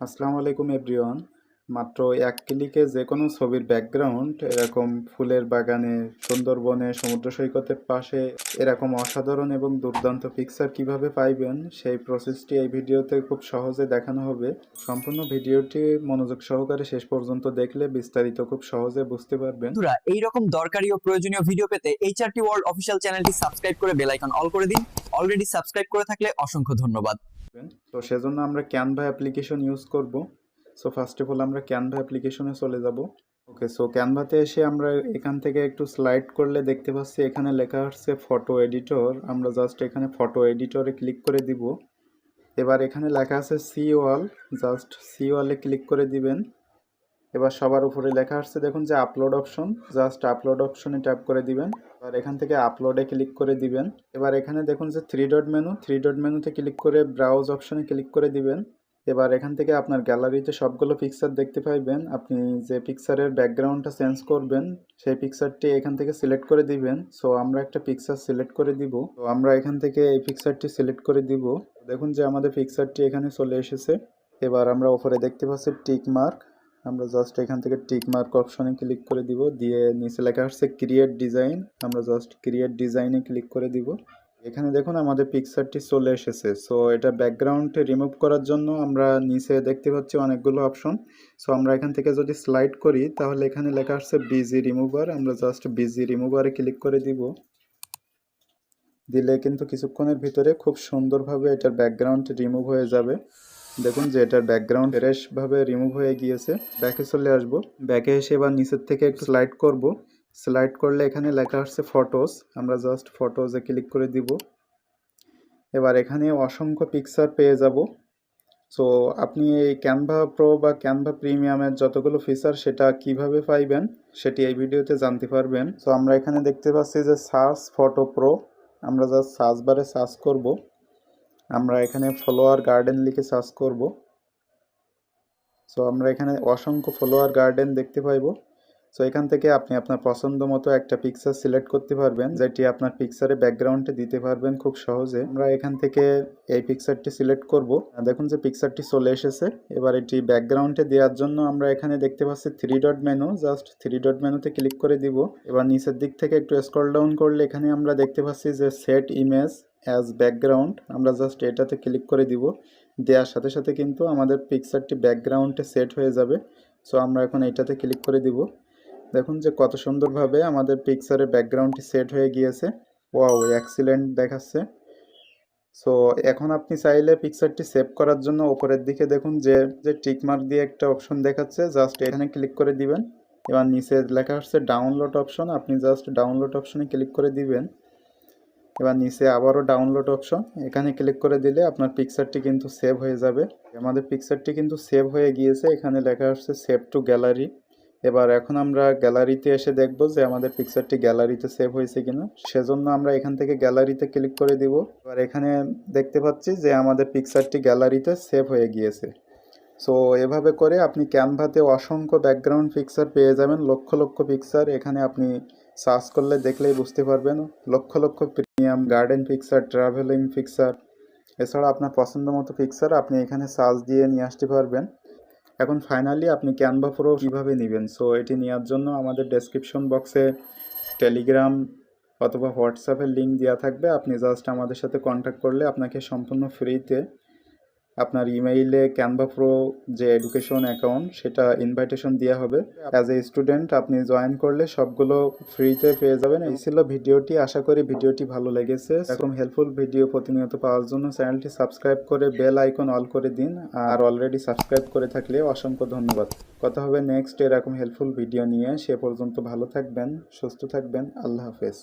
আসসালামু আলাইকুম এভরিওয়ান। মাত্র এক ক্লিকে যে কোনো ছবির ব্যাকগ্রাউন্ড এরকম ফুলের বাগানে, সুন্দরবনে, সমুদ্র সৈকতের পাশে এরকম অসাধারণ এবং দুর্দান্ত পিকচার কিভাবে পাইবেন সেই প্রসেসটি এই ভিডিওতে খুব সহজে দেখানো হবে। সম্পূর্ণ ভিডিওটি মনোযোগ সহকারে শেষ পর্যন্ত দেখলে বিস্তারিত খুব সহজে বুঝতে পারবেন। বন্ধুরা, এইরকম দরকারি ও প্রয়োজনীয় ভিডিও পেতে এইচআরটি ওয়ার্ল্ড অফিসিয়াল চ্যানেলটি সাবস্ক্রাইব করে বেল আইকন অল করে দিন। অলরেডি সাবস্ক্রাইব করে থাকলে অসংখ্য ধন্যবাদ। তো সেজন্য আমরা ক্যানভা অ্যাপ্লিকেশন ইউজ করব। সো ফার্স্ট অফ অল আমরা ক্যানভা অ্যাপ্লিকেশনে চলে যাব। ওকে, সো ক্যানভাতে এসে আমরা এখান থেকে একটু স্লাইড করলে দেখতে পাচ্ছি এখানে লেখা আসছে ফটো এডিটর। আমরা জাস্ট এখানে ফটো এডিটরে ক্লিক করে দিব। এবার এখানে লেখা আছে সি ওয়াল, জাস্ট সি ওয়ালে ক্লিক করে দিবেন। এবার সবার উপরে লেখা আসছে দেখুন যে আপলোড অপশন, জাস্ট আপলোড অপশনে ট্যাপ করে দিবেন। এবার এখান থেকে আপলোডে ক্লিক করে দিবেন। এবার এখানে দেখুন যে থ্রি ডট মেনুতে ক্লিক করে ব্রাউজ অপশনে ক্লিক করে দিবেন। এবার এখান থেকে আপনার গ্যালারিতে সবগুলো পিকচার দেখতে পাইবেন। আপনি যে পিকচারের ব্যাকগ্রাউন্ডটা চেঞ্জ করবেন সেই পিকচারটি এখান থেকে সিলেক্ট করে দিবেন। সো আমরা একটা পিকচার সিলেক্ট করে দিব। তো আমরা এখান থেকে এই পিকচারটি সিলেক্ট করে দিব। দেখুন যে আমাদের পিকচারটি এখানে চলে এসেছে। এবার আমরা উপরে দেখতে পাচ্ছি টিক মার্ক। আমরা জাস্ট এখান থেকে টিক মার্ক অপশনে ক্লিক করে দিব, দিয়ে নিচে লেখা আসছে ক্রিয়েট ডিজাইন। আমরা জাস্ট ক্রিয়েট ডিজাইনে ক্লিক করে দিব। এখানে দেখুন আমাদের পিকচারটি চলে এসেছে। সো এটা ব্যাকগ্রাউন্ডে রিমুভ করার জন্য আমরা নিচে দেখতে পাচ্ছি অনেকগুলো অপশন। সো আমরা এখান থেকে যদি স্লাইড করি তাহলে এখানে লেখা আসছে বিজি রিমুভার। আমরা জাস্ট বিজি রিমুভারে ক্লিক করে দিব। দিলে কিন্তু কিছুক্ষণের ভিতরে খুব সুন্দরভাবে এটার ব্যাকগ্রাউন্ড রিমুভ হয়ে যাবে। দেখুন যে এটার ব্যাকগ্রাউন্ড ফ্রেশভাবে রিমুভ হয়ে গিয়েছে। ব্যাকে চলে আসব। ব্যাকে এসে এবার নিচের থেকে একটু স্লাইড করব। স্লাইড করলে এখানে লেখা আসছে ফটোস। আমরা জাস্ট ফটোজে ক্লিক করে দিব। এবার এখানে অসংখ্য পিকচার পেয়ে যাব। সো আপনি এই ক্যানভা প্রো বা ক্যানভা প্রিমিয়ামের যতগুলো ফিচার সেটা কিভাবে পাইবেন সেটি এই ভিডিওতে জানতে পারবেন। সো আমরা এখানে দেখতে পাচ্ছি যে সার্চ ফটো প্রো। আমরা জাস্ট সার্চ বারে সার্চ করব। আমরা এখানে ফলোয়ার গার্ডেন লিখে সার্চ করব। সো আমরা এখানে অসংখ্য ফলোয়ার গার্ডেন দেখতে পাইব। সো এখান থেকে আপনি আপনার পছন্দ মতো একটা পিকচার সিলেক্ট করতে পারবেন, যেটি আপনার পিকচারে ব্যাকগ্রাউন্ডে দিতে পারবেন খুব সহজে। আমরা এখান থেকে এই পিকচারটি সিলেক্ট করব। দেখুন যে পিকচারটি চলে এসেছে। এবার এটি ব্যাকগ্রাউন্ডে দেওয়ার জন্য আমরা এখানে দেখতে পাচ্ছি three dot menu, just three dot মেনুতে ক্লিক করে দিব। এবার নিচের দিক থেকে একটু স্ক্রল ডাউন করলে এখানে আমরা দেখতে পাচ্ছি যে সেট ইমেজ অ্যাজ ব্যাকগ্রাউন্ড। আমরা জাস্ট এটাতে ক্লিক করে দিব। দেওয়ার সাথে সাথে কিন্তু আমাদের পিকচারটি ব্যাকগ্রাউন্ডে সেট হয়ে যাবে। সো আমরা এখন এটাতে ক্লিক করে দিব। দেখুন যে কত সুন্দরভাবে আমাদের পিকচারের ব্যাকগ্রাউন্ডটি সেট হয়ে গিয়েছে। ওয়াও, এক্সিলেন্ট দেখাচ্ছে। সো এখন আপনি চাইলে পিকচারটি সেভ করার জন্য উপরের দিকে দেখুন যে যে টিকমার্ক দিয়ে একটা অপশন দেখাচ্ছে, জাস্ট এখানে ক্লিক করে দিবেন। এবার নিচে লেখা আসছে ডাউনলোড অপশন। আপনি জাস্ট ডাউনলোড অপশনে ক্লিক করে দিবেন। এবার নিচে আবারও ডাউনলোড অপশন, এখানে ক্লিক করে দিলে আপনার পিকচারটি কিন্তু সেভ হয়ে যাবে। আমাদের পিকচারটি কিন্তু সেভ হয়ে গিয়েছে। এখানে লেখা আসছে সেভ টু গ্যালারি। এবার এখন আমরা গ্যালারিতে এসে দেখব যে আমাদের পিকচারটি গ্যালারিতে সেভ হয়েছে কিনা। সেজন্য আমরা এখান থেকে গ্যালারিতে ক্লিক করে দিব। এবার এখানে দেখতে পাচ্ছি যে আমাদের পিকচারটি গ্যালারিতে সেভ হয়ে গিয়েছে। সো এভাবে করে আপনি ক্যানভাতে অসংখ্য ব্যাকগ্রাউন্ড পিকচার পেয়ে যাবেন, লক্ষ লক্ষ পিকচার। এখানে আপনি সার্চ করলে দেখলেই বুঝতে পারবেন lakh lakh premium garden picture, travelling picture, এছাড়া আপনার পছন্দ মতো পিকচার আপনি এখানে সার্চ দিয়ে নিয়ে আসতে পারবেন। এখন ফাইনালি আপনি ক্যানভা প্রো কীভাবে নেবেন, সো এটি নেওয়ার জন্য আমাদের ডেসক্রিপশন বক্সে টেলিগ্রাম অথবা হোয়াটসঅ্যাপের লিঙ্ক দেওয়া থাকবে। আপনি জাস্ট আমাদের সাথে কন্ট্যাক্ট করলে আপনাকে সম্পূর্ণ ফ্রিতে আপনার ইমেইলে ক্যানভা প্রো যে এডুকেশন অ্যাকাউন্ট সেটা ইনভাইটেশন দেওয়া হবে। অ্যাজ এ স্টুডেন্ট আপনি জয়েন করলে সবগুলো ফ্রিতে পেয়ে যাবেন। এই ছিল ভিডিওটি। আশা করি ভিডিওটি ভালো লেগেছে। এরকম হেল্পফুল ভিডিও প্রতিনিয়ত পাওয়ার জন্য চ্যানেলটি সাবস্ক্রাইব করে বেল আইকন অল করে দিন। আর অলরেডি সাবস্ক্রাইব করে থাকলে অসংখ্য ধন্যবাদ। কথা হবে নেক্সট এরকম হেল্পফুল ভিডিও নিয়ে। সে পর্যন্ত ভালো থাকবেন, সুস্থ থাকবেন। আল্লাহ হাফেজ।